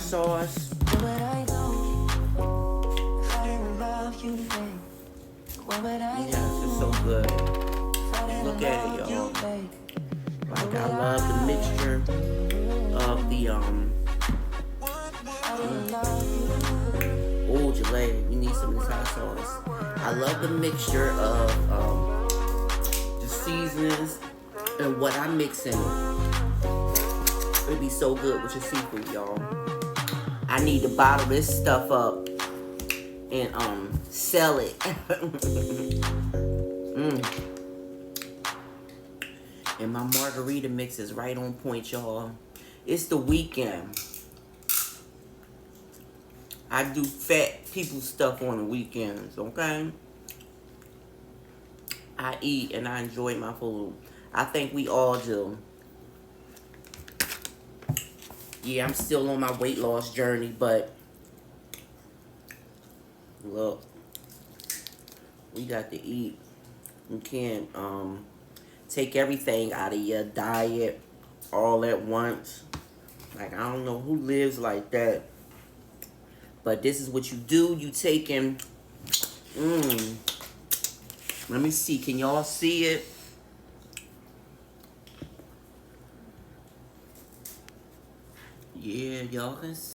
sauce. What would I do if I didn't love you, babe? What would I do? Yes, it's so good. If I didn't Look at it, love y'all. you, babe? Like, I love the mixture of the, I didn't love you. oh, Jalea, you need some of this hot sauce. I love the mixture of, the seasonings and what I mix in it. It'd be so good with your seafood, y'all. I need to bottle this stuff up and, sell it. And my margarita mix is right on point, y'all. It's the weekend. I do fat people stuff on the weekends, okay? I eat and I enjoy my food. I think we all do. Yeah, I'm still on my weight loss journey, but look, we got to eat. You can't take everything out of your diet all at once. Like, I don't know who lives like that. But this is what you do. You taking, let me see. Can y'all see it? Yeah, y'all can